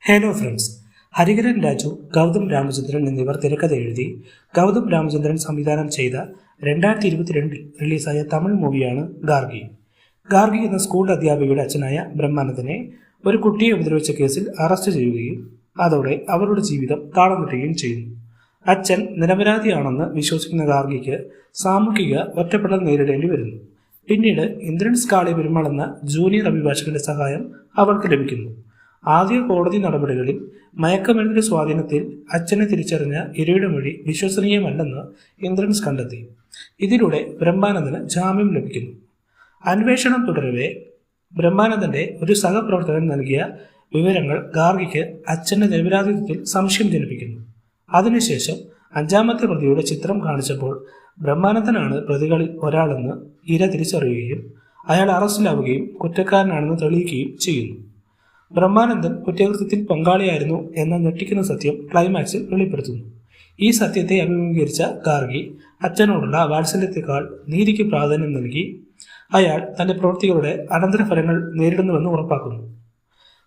Hello friends. Hariharan Raju, Gautham Ramachandran എന്നിവർ തിരക്കഥ എഴുതി ഗൗതം രാമചന്ദ്രൻ സംവിധാനം ചെയ്ത 2022 റിലീസായ തമിഴ് മൂവിയാണ് ഗാർഗി. ഗാർഗി എന്ന സ്കൂൾ അധ്യാപികയുടെ അച്ഛനായ ബ്രഹ്മാനന്ദനെ ഒരു കുട്ടിയെ ഉപദ്രവിച്ച കേസിൽ അറസ്റ്റ് ചെയ്യുകയും അതോടെ അവരുടെ ജീവിതം താളം തെറ്റുകയും ചെയ്യുന്നു. അച്ഛൻ നിരപരാധിയാണെന്ന് വിശ്വസിക്കുന്ന ഗാർഗിക്ക് സാമൂഹിക ഒറ്റപ്പെടൽ നേരിടേണ്ടി വരുന്നു. പിന്നീട് ഇന്ദ്രൻസ് കാളി പെരുമാൾ എന്ന ജൂനിയർ അഭിഭാഷകന്റെ സഹായം അവൾക്ക് ലഭിക്കുന്നു. ആദ്യ കോടതി നടപടികളിൽ മയക്കുമരുന്നിന്റെ സ്വാധീനത്തിൽ അച്ഛനെ തിരിച്ചറിഞ്ഞ ഇരയുടെ മൊഴി വിശ്വസനീയമല്ലെന്ന് ഇന്ദ്രൻസ് കണ്ടെത്തി. ഇതിലൂടെ ബ്രഹ്മാനന്ദന് ജാമ്യം ലഭിക്കുന്നു. അന്വേഷണം തുടരവേ ബ്രഹ്മാനന്ദന്റെ ഒരു സഹപ്രവർത്തകൻ നൽകിയ വിവരങ്ങൾ ഗാർഗിക്ക് അച്ഛന്റെ നിരപരാധിത്വത്തിൽ സംശയം ജനിപ്പിക്കുന്നു. അതിനുശേഷം അഞ്ചാമത്തെ പ്രതിയുടെ ചിത്രം കാണിച്ചപ്പോൾ ബ്രഹ്മാനന്ദനാണ് പ്രതികളിൽ ഒരാളെന്ന് ഇര തിരിച്ചറിയുകയും അയാൾ അറസ്റ്റിലാവുകയും കുറ്റക്കാരനാണെന്ന് തെളിയിക്കുകയും ചെയ്യുന്നു. ബ്രഹ്മാനന്ദൻ കുറ്റകൃത്യത്തിൽ പങ്കാളിയായിരുന്നു എന്ന ഞെട്ടിക്കുന്ന സത്യം ക്ലൈമാക്സിൽ വെളിപ്പെടുത്തുന്നു. ഈ സത്യത്തെ അഭിമുഖീകരിച്ച ഗാർഗി അച്ഛനോടുള്ള വാത്സല്യത്തെക്കാൾ നീതിക്ക് പ്രാധാന്യം നൽകി അയാൾ തന്റെ പ്രവൃത്തികളുടെ അനന്തരഫലങ്ങൾ നേരിടുന്നുവെന്ന് ഉറപ്പാക്കുന്നു.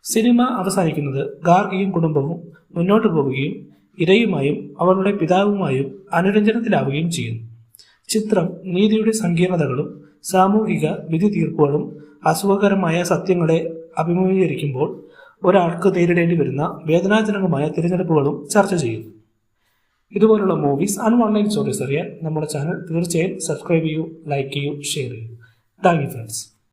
സിനിമ അവസാനിക്കുന്നത് ഗാർഗിയും കുടുംബവും മുന്നോട്ടു പോവുകയും ഇരയുമായും അവളുടെ പിതാവുമായും അനുരഞ്ജനത്തിലാവുകയും ചെയ്യുന്നു. ചിത്രം നീതിയുടെ സങ്കീർണതകളും സാമൂഹിക വിധി തീർപ്പുകളും അസുഖകരമായ സത്യങ്ങളെ അഭിമുഖീകരിക്കുമ്പോൾ ഒരാൾക്ക് നേരിടേണ്ടി വരുന്ന വേദനാജനകമായ തിരഞ്ഞെടുപ്പുകളും ചർച്ച ചെയ്യുന്നു. ഇതുപോലുള്ള മൂവീസ് ആൻഡ് ഓൺലൈൻ സ്റ്റോറീസ് അറിയാൻ നമ്മുടെ ചാനൽ തീർച്ചയായും സബ്സ്ക്രൈബ് ചെയ്യൂ, ലൈക്ക് ചെയ്യൂ, ഷെയർ ചെയ്യൂ. Thank you friends.